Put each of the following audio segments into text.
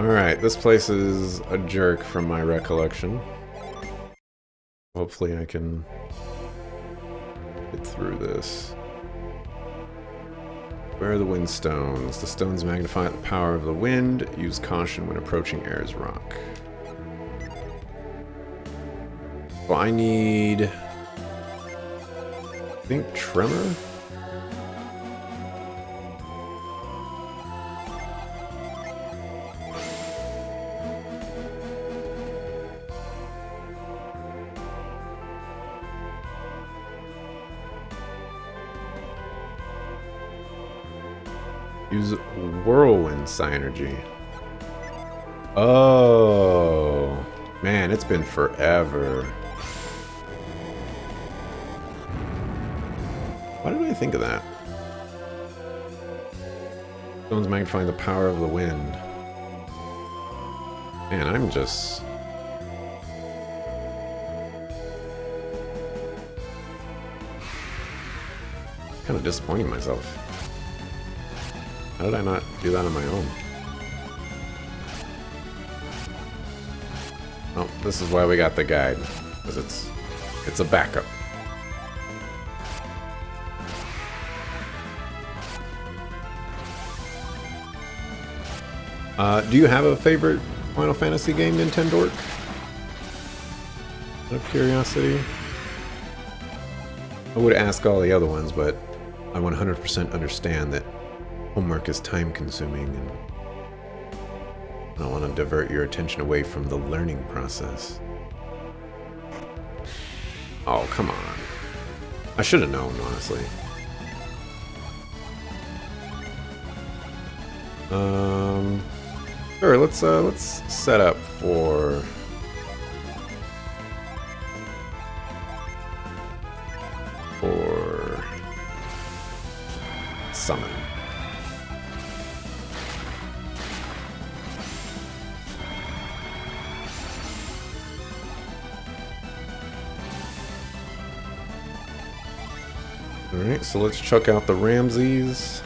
Alright, this place is a jerk from my recollection. Hopefully I can get through this. Where are the wind stones? The stones magnify the power of the wind. Use caution when approaching Ayers Rock. Well, I need... I think Tremor? Use Whirlwind Synergy. Oh, man, it's been forever. Why did I think of that? Stones magnifying the power of the wind. Man, I'm just... kind of disappointing myself. How did I not do that on my own? Oh, this is why we got the guide, because it's a backup. Do you have a favorite Final Fantasy game, Nintendork? Out of curiosity? I would ask all the other ones, but I 100% understand that homework is time-consuming, and I don't want to divert your attention away from the learning process. Oh, come on. I should have known, honestly. Sure, let's set up for... summon. Alright, so let's chuck out the Ramses.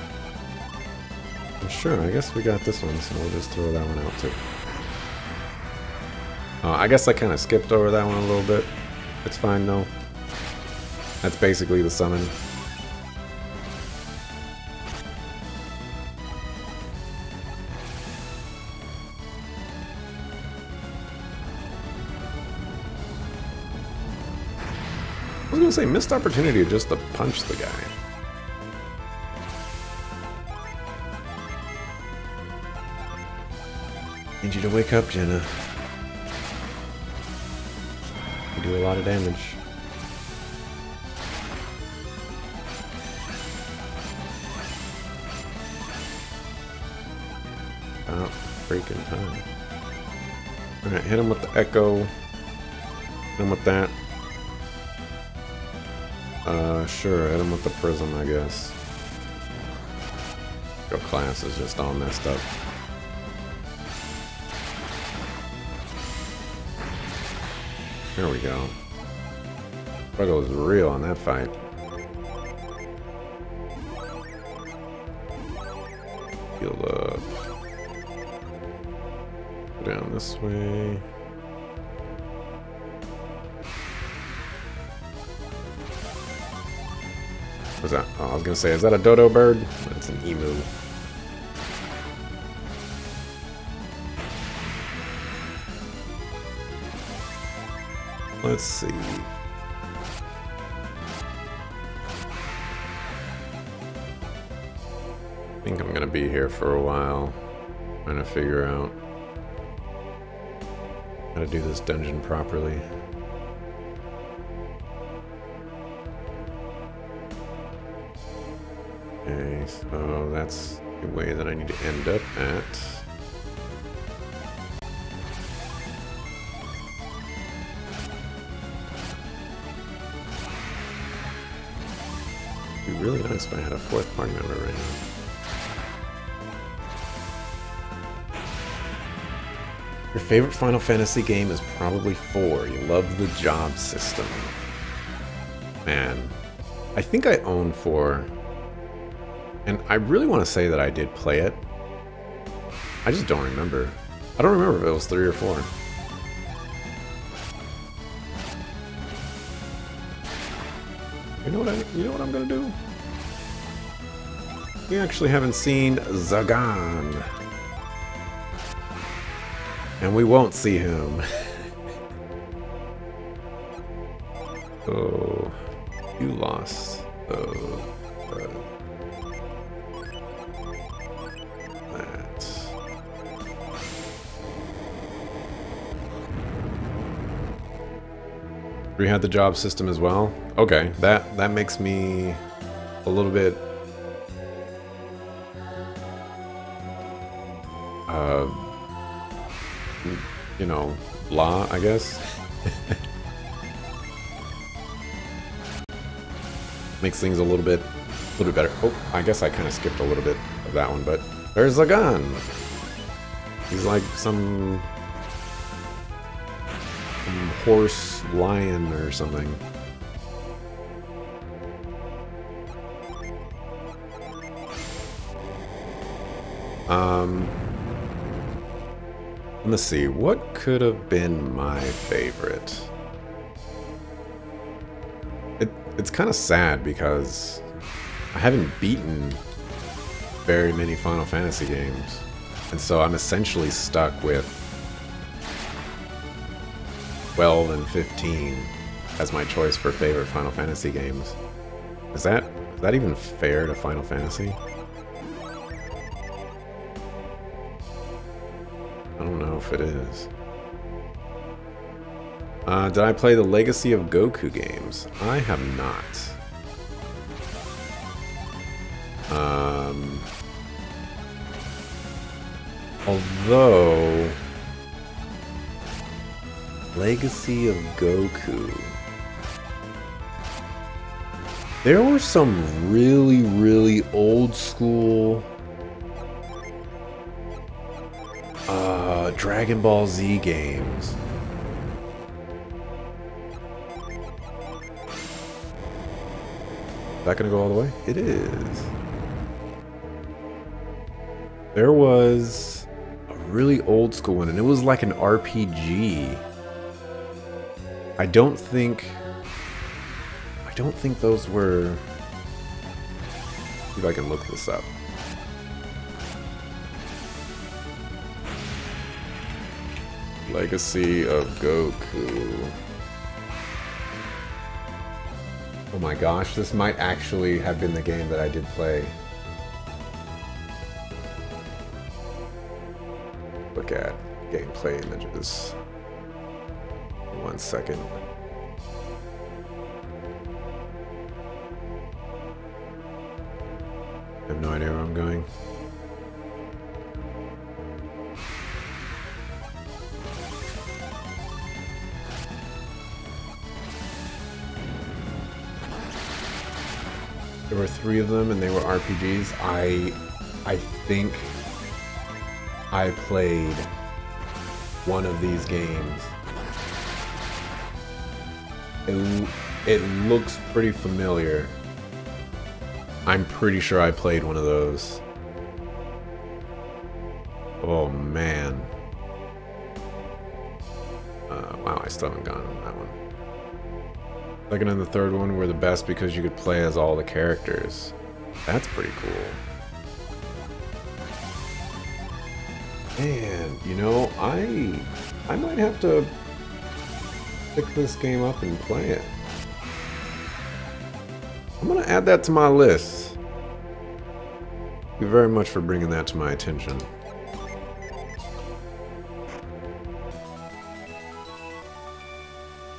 Sure, I guess we got this one, so we'll just throw that one out too. I guess I kind of skipped over that one a little bit. It's fine though. That's basically the summon. I was gonna say, missed opportunity just to punch the guy. Need you to wake up, Jenna. You do a lot of damage. About freaking time. Alright, hit him with the Echo. Hit him with that. Sure, hit him with the Prism, I guess. Your class is just all messed up. There we go. Struggle is real on that fight. Heal up. Go down this way. What's that? Oh, I was gonna say, is that a dodo bird? That's an emu. Let's see. I think I'm gonna be here for a while, trying to figure out how to do this dungeon properly. Okay, so that's the way that I need to end up at. It'd be really nice if I had a fourth party member right now. Your favorite Final Fantasy game is probably 4. You love the job system. Man, I think I own 4. And I really want to say that I did play it. I just don't remember. I don't remember if it was 3 or 4. You know what I'm gonna do? We actually haven't seen Zagan. And we won't see him. Oh, you lost. That. We had the job system as well. Okay, that makes me a little bit you know, blah, I guess. Makes things a little bit better. Oh, I guess I kind of skipped a little bit of that one, but there's a gun. He's like some horse lion or something. Let's see, what could have been my favorite? It's kind of sad because I haven't beaten very many Final Fantasy games, and so I'm essentially stuck with 12 and 15 as my choice for favorite Final Fantasy games. Is that even fair to Final Fantasy? I don't know if it is. Did I play the Legacy of Goku games? I have not. Although... Legacy of Goku... There were some really, really old school... Dragon Ball Z games. Is that gonna go all the way? It is. There was a really old school one, and it was like an RPG. I don't think those were... See if I can look this up. Legacy of Goku. Oh my gosh, this might actually have been the game that I did play. Look at gameplay images. 1 second. I have no idea where I'm going. There were 3 of them, and they were RPGs. I think I played one of these games. It looks pretty familiar. I'm pretty sure I played one of those. Oh man. Wow, I still haven't gotten that one. Second and the third one were the best because you could play as all the characters. That's pretty cool. Man, you know, I might have to pick this game up and play it. I'm gonna add that to my list. Thank you very much for bringing that to my attention.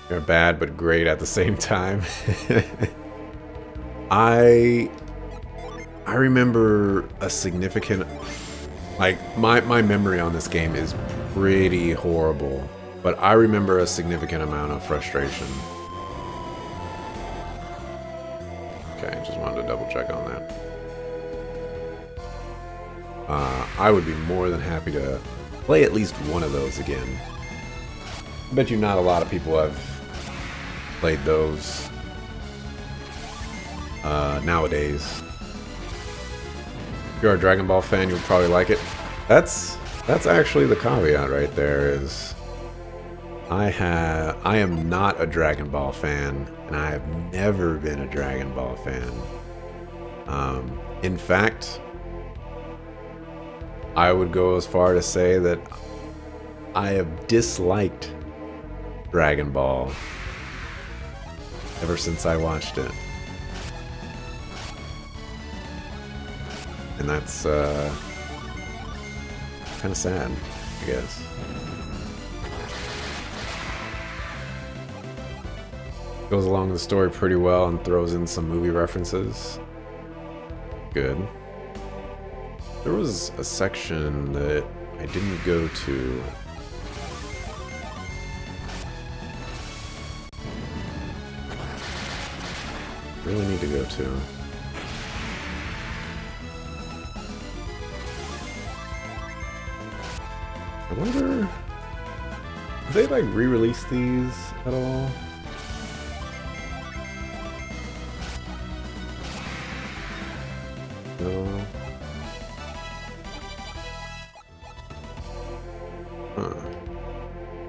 They're bad but great at the same time. I remember a significant, like, my memory on this game is pretty horrible, but I remember a significant amount of frustration. Okay, just wanted to double check on that. I would be more than happy to play at least one of those again. I bet you not a lot of people have played those nowadays. If you're a Dragon Ball fan, you'll probably like it. That's That's actually the caveat right there is I am not a Dragon Ball fan, and I have never been a Dragon Ball fan. In fact, I would go as far to say that I have disliked Dragon Ball ever since I watched it. And that's kind of sad, I guess. Goes along the story pretty well and throws in some movie references. Good. There was a section that I didn't go to. Really need to go to. I wonder, have they like re-released these at all? No. Huh.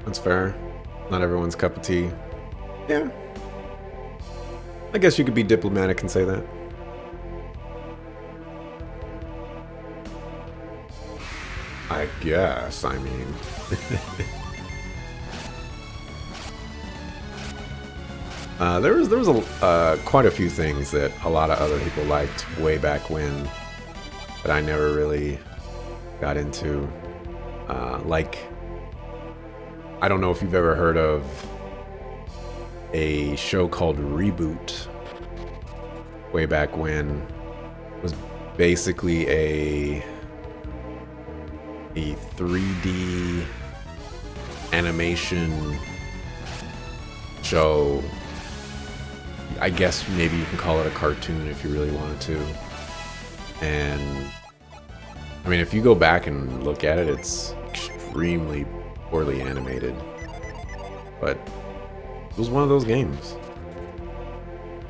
That's fair. Not everyone's cup of tea. Yeah. I guess you could be diplomatic and say that. I guess, I mean. There was quite a few things that a lot of other people liked way back when that I never really got into. Like, I don't know if you've ever heard of a show called Reboot way back when. It was basically a 3D animation show. I guess maybe you can call it a cartoon if you really wanted to. And I mean, if you go back and look at it, it's extremely poorly animated. But it was one of those games.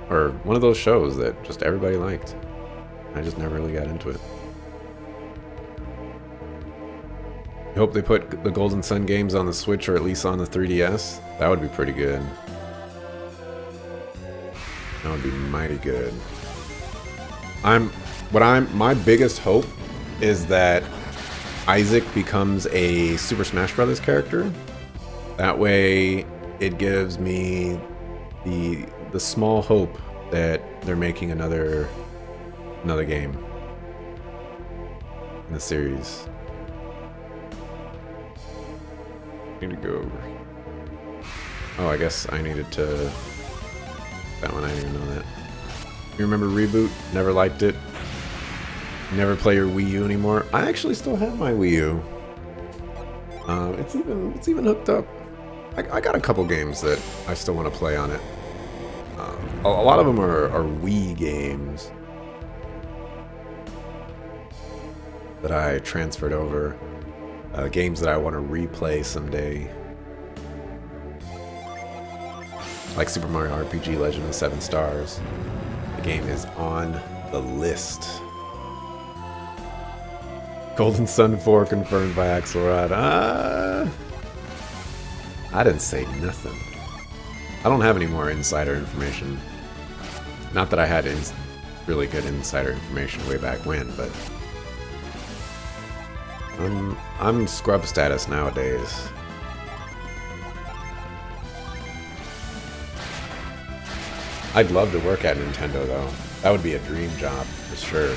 Or one of those shows that just everybody liked. I just never really got into it. I hope they put the Golden Sun games on the Switch or at least on the 3DS. That would be pretty good. That would be mighty good. My biggest hope is that Isaac becomes a Super Smash Bros. Character. That way it gives me the small hope that they're making another game in the series. Need to go over. Oh, I guess I needed to. That one I didn't even know that. You remember Reboot? Never liked it. Never play your Wii U anymore. I actually still have my Wii U. It's even hooked up. I got a couple games that I still want to play on it. A lot of them are Wii games that I transferred over. Games that I want to replay someday. Like Super Mario RPG Legend of the Seven Stars. The game is on the list. Golden Sun 4 confirmed by Axelrod. I didn't say nothing. I don't have any more insider information. Not that I had really good insider information way back when, but I'm scrub status nowadays. I'd love to work at Nintendo though. That would be a dream job for sure.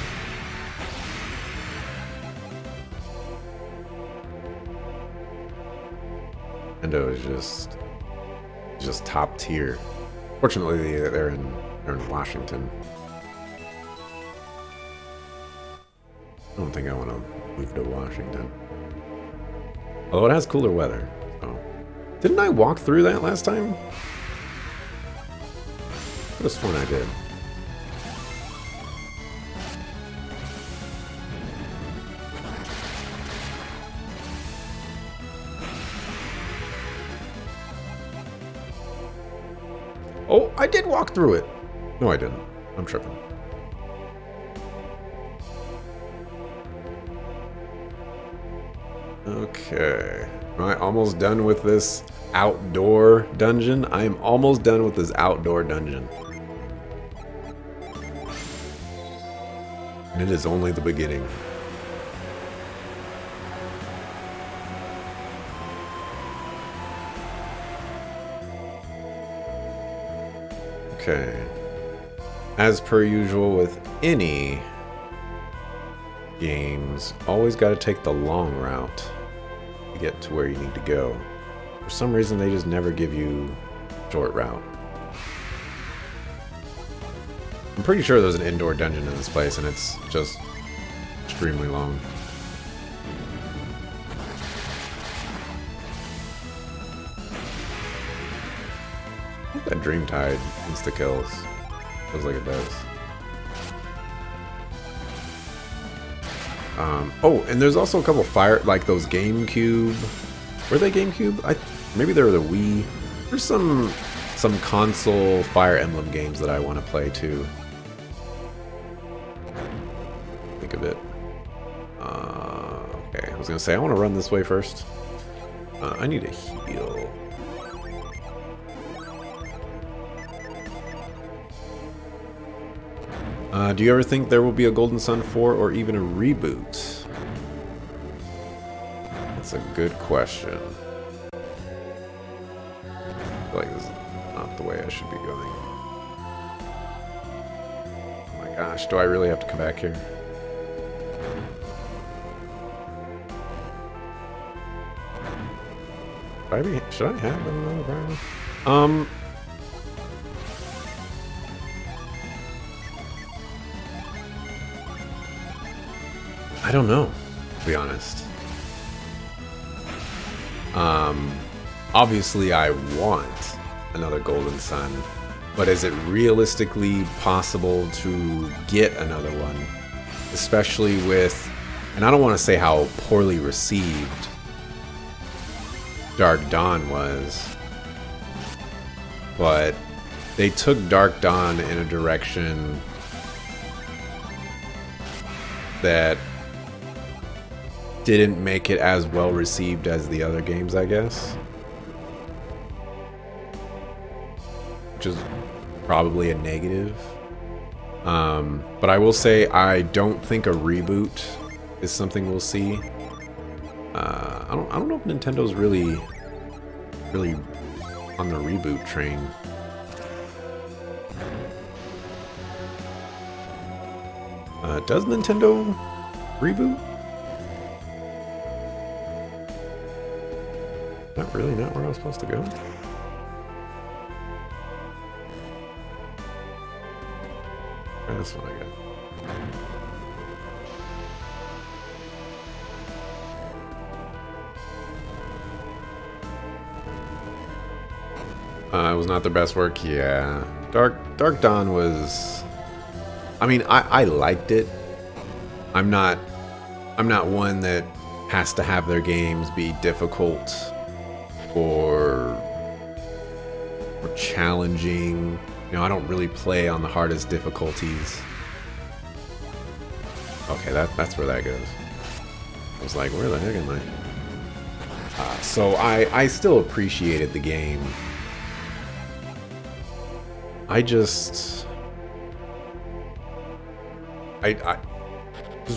Nintendo is just top tier. Fortunately, they're in Washington. I don't think I want to move to Washington. Although it has cooler weather. So. Didn't I walk through that last time? I could have sworn I did. Oh, I did walk through it. No, I didn't. I'm tripping. Okay. Am I almost done with this outdoor dungeon? I am almost done with this outdoor dungeon. And it is only the beginning. Okay. As per usual with any games, always got to take the long route to get to where you need to go. For some reason, they just never give you a short route. I'm pretty sure there's an indoor dungeon in this place, and it's just extremely long. I think that Dreamtide insta-kills. Feels like it does. Oh, and there's also a couple fire, like those GameCube. Were they GameCube? Maybe they were the Wii. There's some console Fire Emblem games that I want to play too. Think of it. Okay, I was gonna say I want to run this way first. I need a heal. Do you ever think there will be a Golden Sun 4 or even a reboot? That's a good question. I feel like this is not the way I should be going. Oh my gosh, do I really have to come back here? Should I have another problem? I don't know, to be honest. Obviously I want another Golden Sun, but is it realistically possible to get another one? Especially with, and I don't want to say how poorly received Dark Dawn was, but they took Dark Dawn in a direction that didn't make it as well received as the other games, I guess. Which is probably a negative. But I will say I don't think a reboot is something we'll see. I don't know if Nintendo's really on the reboot train. Does Nintendo reboot? Not really, not where I was supposed to go. Try this one again. It was not their best work, yeah. Dark Dawn was, I mean, I liked it. I'm not one that has to have their games be difficult or challenging. You know, I don't really play on the hardest difficulties. Okay, that's where that goes. I was like, where the heck am I? So I still appreciated the game. I just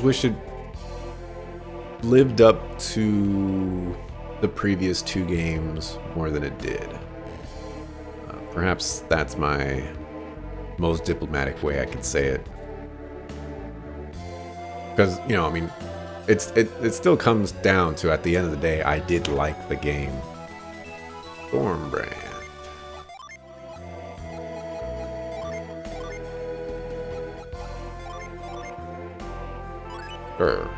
wish it lived up to the previous two games more than it did. Perhaps that's my most diplomatic way I could say it. Because, you know, I mean, it still comes down to, at the end of the day, I did like the game. Stormbrand. Sure.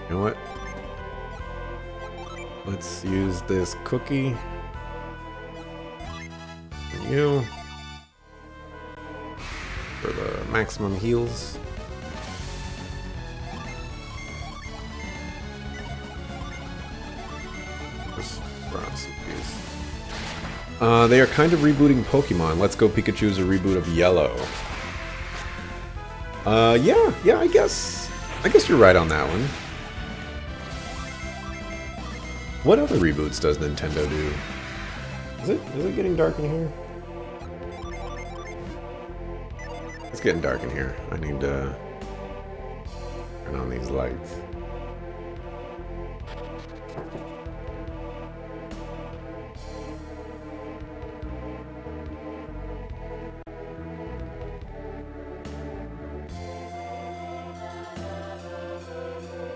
You know what? Let's use this cookie. And you. For the maximum heals. They are kind of rebooting Pokemon. Let's Go Pikachu is a reboot of Yellow. Yeah, I guess you're right on that one. What other reboots does Nintendo do? Is it getting dark in here? It's getting dark in here. I need to turn on these lights.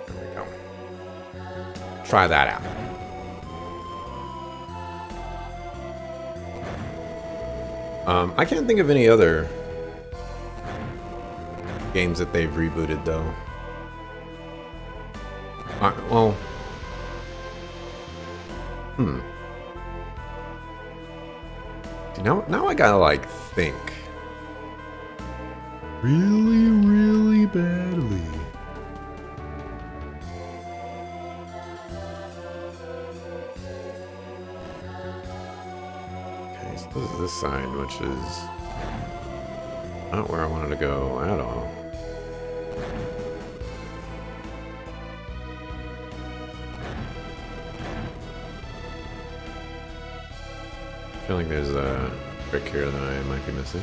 There we go. Try that out. I can't think of any other games that they've rebooted, though. Well, Now I gotta, like, think. Really, really badly. Okay, so this is this side, which is not where I wanted to go at all. I feel like there's a trick here that I might be missing.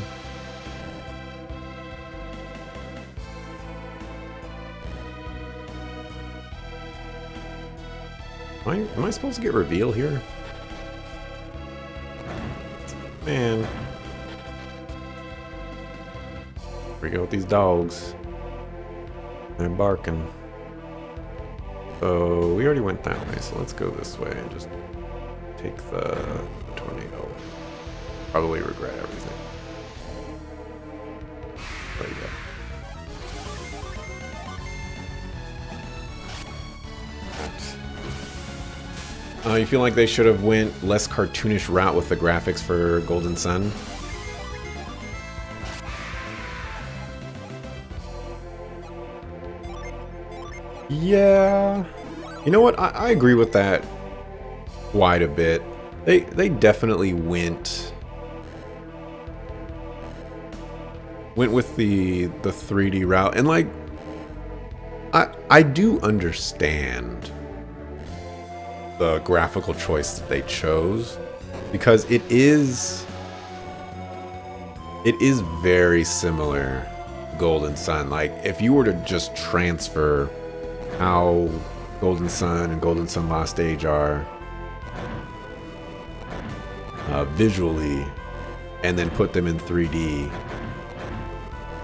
Am I supposed to get reveal here? Man. Here we go with these dogs. They're barking. Oh, we already went that way, so let's go this way and just take the tornado. Probably regret everything. There you go. You feel like they should have went less cartoonish route with the graphics for Golden Sun? Yeah. You know what? I agree with that quite a bit. They definitely went with the 3D route, and like I do understand the graphical choice that they chose, because it is very similar to Golden Sun. Like, if you were to just transfer how Golden Sun and Golden Sun Lost Age are visually, and then put them in 3D,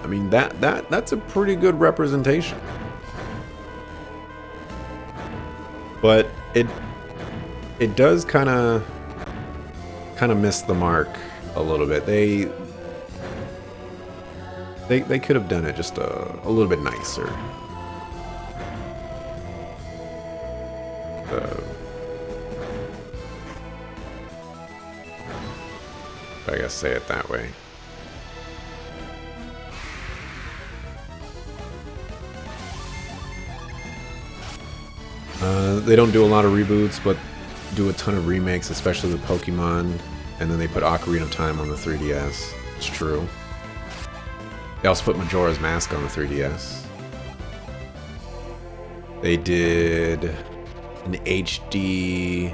I mean, that's a pretty good representation. But it does kind of miss the mark a little bit. They could have done it just a little bit nicer. I guess say it that way. They don't do a lot of reboots, but do a ton of remakes, especially with Pokemon. And then they put Ocarina of Time on the 3DS. It's true. They also put Majora's Mask on the 3DS. They did an HD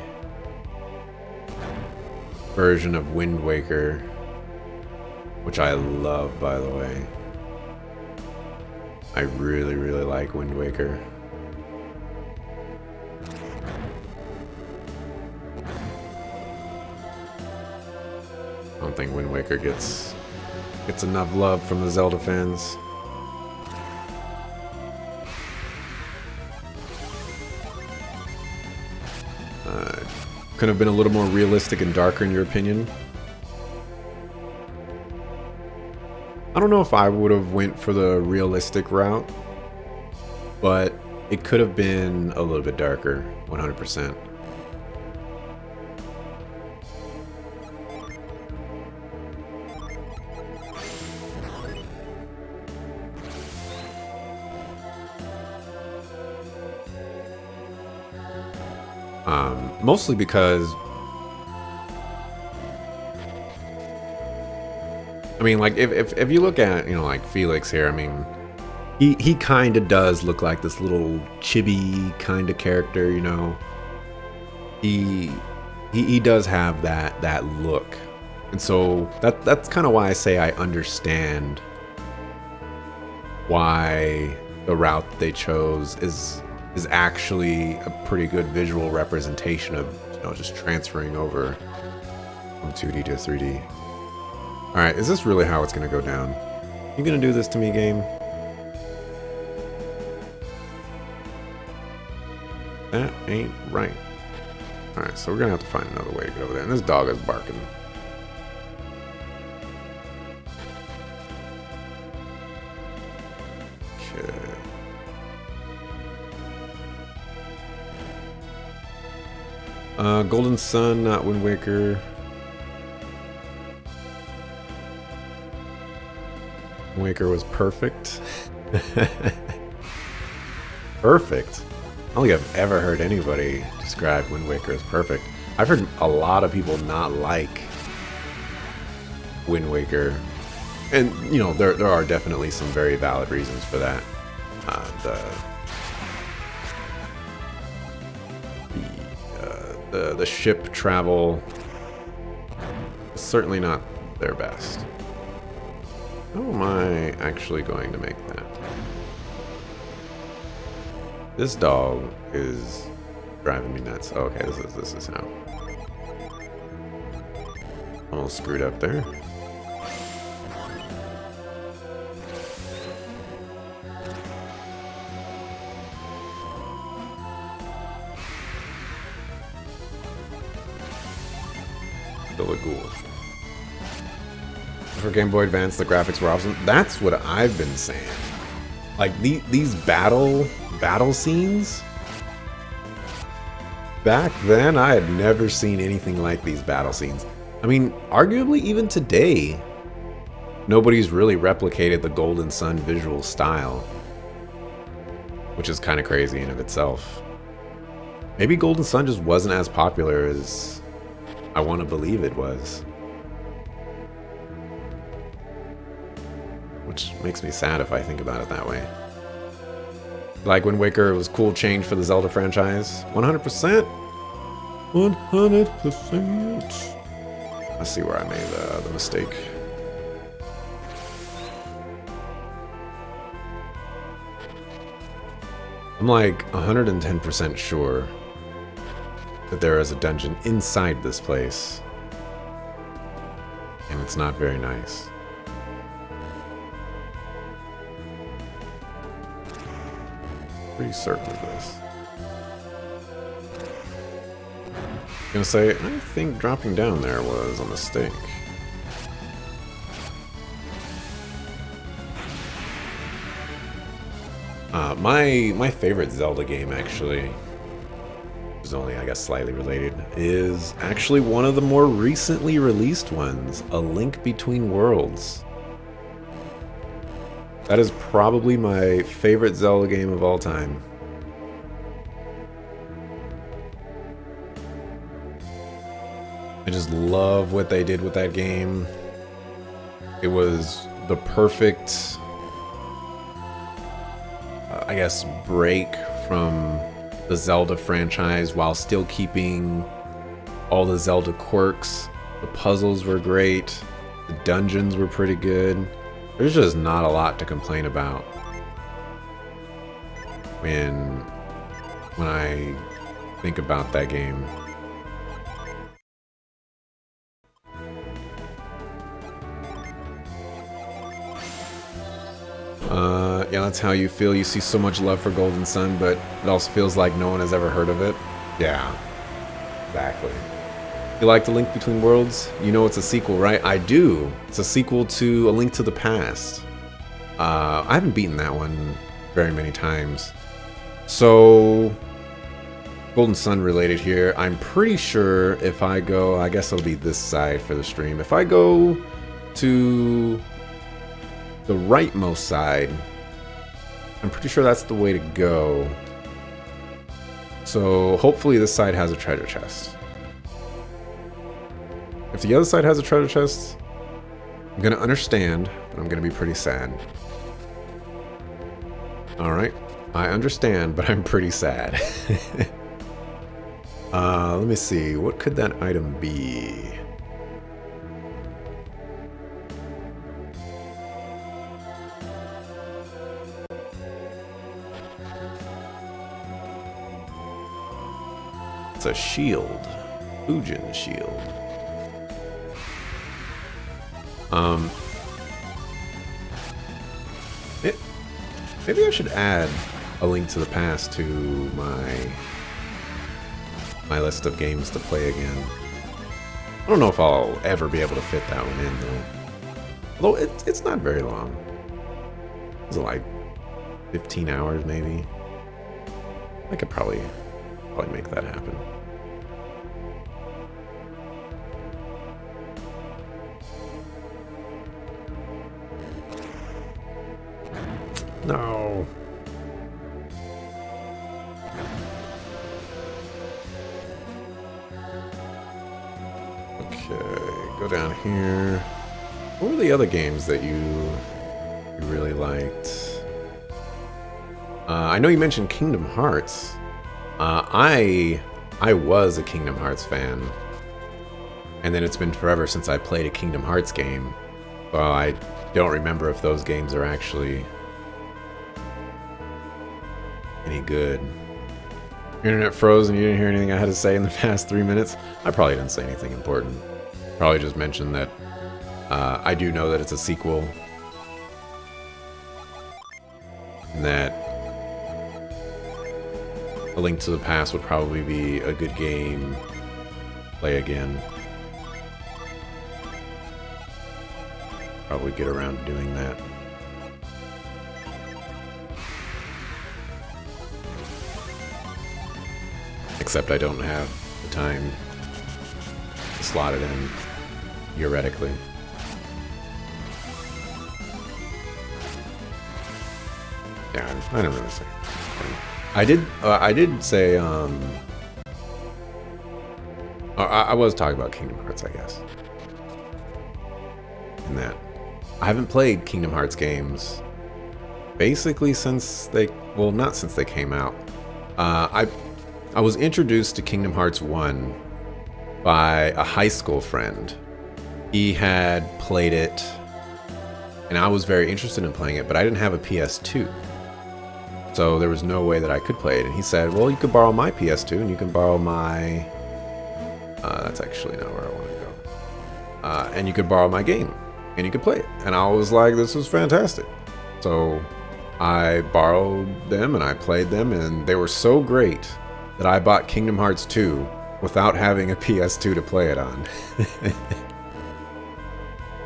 version of Wind Waker, which I love, by the way. I really, really like Wind Waker. I don't think Wind Waker gets enough love from the Zelda fans. Could have been a little more realistic and darker in your opinion. I don't know if I would have went for the realistic route, but it could have been a little bit darker, 100%. Mostly because, I mean, like, if you look at, you know, like Felix here, I mean, he kind of does look like this little chibi kind of character, you know. he does have that look. And so that's kind of why I say I understand why the route that they chose is actually a pretty good visual representation of, you know, just transferring over from 2D to 3D. All right, is this really how it's gonna go down? You gonna do this to me, game? That ain't right. All right, so we're gonna have to find another way to get over there. And this dog is barking. Golden Sun, not Wind Waker. Wind Waker was perfect. Perfect. I don't think I've ever heard anybody describe Wind Waker as perfect. I've heard a lot of people not like Wind Waker. And, you know, there are definitely some very valid reasons for that. The ship travel is certainly not their best. How am I actually going to make that? This dog is driving me nuts. Oh, okay, this is how. Almost screwed up there. For Game Boy Advance, the graphics were awesome. That's what I've been saying. Like these battle scenes. Back then, I had never seen anything like these battle scenes. I mean, arguably even today, nobody's really replicated the Golden Sun visual style, which is kind of crazy in of itself. Maybe Golden Sun just wasn't as popular as I want to believe it was. Which makes me sad if I think about it that way. Like Wind Waker was cool change for the Zelda franchise. 100%. 100%. Let's see where I made the mistake. I'm like 110% sure that there is a dungeon inside this place. And it's not very nice. Pretty certain of this. I'm gonna say, I think dropping down there was a mistake. My favorite Zelda game, actually, which is only, I guess, slightly related, is actually one of the more recently released ones, A Link Between Worlds. That is probably my favorite Zelda game of all time. I just love what they did with that game. It was the perfect, I guess, break from the Zelda franchise while still keeping all the Zelda quirks. The puzzles were great. The dungeons were pretty good. There's just not a lot to complain about when I think about that game. Yeah, that's how you feel. You see so much love for Golden Sun, but it also feels like no one has ever heard of it. Yeah, exactly. You like The Link Between Worlds? You know it's a sequel, right? I do. It's a sequel to A Link to the Past. I haven't beaten that one very many times. So, Golden Sun related here. I'm pretty sure if I go, I guess it'll be this side for the stream. If I go to the rightmost side, I'm pretty sure that's the way to go. So hopefully this side has a treasure chest. If the other side has a treasure chest, I'm gonna understand, but I'm gonna be pretty sad. Alright, I understand, but I'm pretty sad. Let me see. What could that item be? It's a shield. Fujin shield. Maybe I should add A Link to the Past to my list of games to play again. I don't know if I'll ever be able to fit that one in though. Although it's not very long. Is it like 15 hours maybe? I could probably make that happen. No. Okay, go down here. What were the other games that you really liked? I know you mentioned Kingdom Hearts. I was a Kingdom Hearts fan, and then it's been forever since I played a Kingdom Hearts game. Well, I don't remember if those games are actually any good. Your internet froze and you didn't hear anything I had to say in the past 3 minutes? I probably didn't say anything important. Probably just mentioned that I do know that it's a sequel. And that A Link to the Past would probably be a good game to play again. Probably get around to doing that. Except I don't have the time to slot it in, theoretically. Yeah, I don't really say. I did say, I was talking about Kingdom Hearts, I guess. In that, I haven't played Kingdom Hearts games basically since they, well, not since they came out. I was introduced to Kingdom Hearts 1 by a high school friend. He had played it, and I was very interested in playing it, but I didn't have a PS2. So there was no way that I could play it. And he said, well, you could borrow my PS2, and you can borrow my... that's actually not where I want to go. And you could borrow my game, and you could play it. And I was like, this is fantastic. So I borrowed them, and I played them, and they were so great that I bought Kingdom Hearts 2 without having a PS2 to play it on.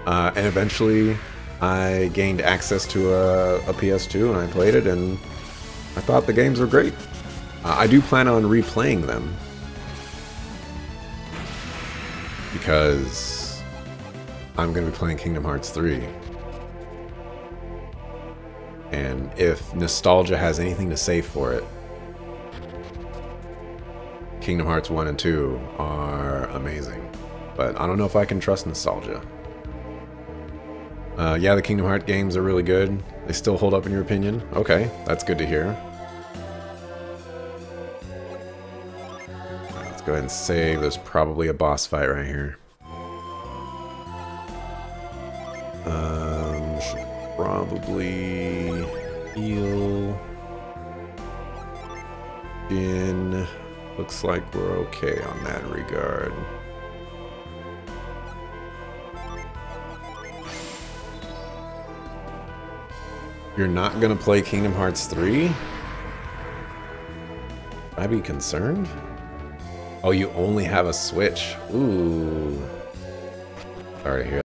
And eventually I gained access to a PS2 and I played it, and I thought the games were great. I do plan on replaying them because I'm going to be playing Kingdom Hearts 3. And if nostalgia has anything to say for it, Kingdom Hearts 1 and 2 are amazing. But I don't know if I can trust nostalgia. Yeah, the Kingdom Hearts games are really good. They still hold up in your opinion? Okay, that's good to hear. Let's go ahead and save. There's probably a boss fight right here. Should probably heal. Jin. Looks like we're okay on that regard. You're not gonna play Kingdom Hearts 3? I'd be concerned. Oh, you only have a Switch. Ooh. Sorry to hear that.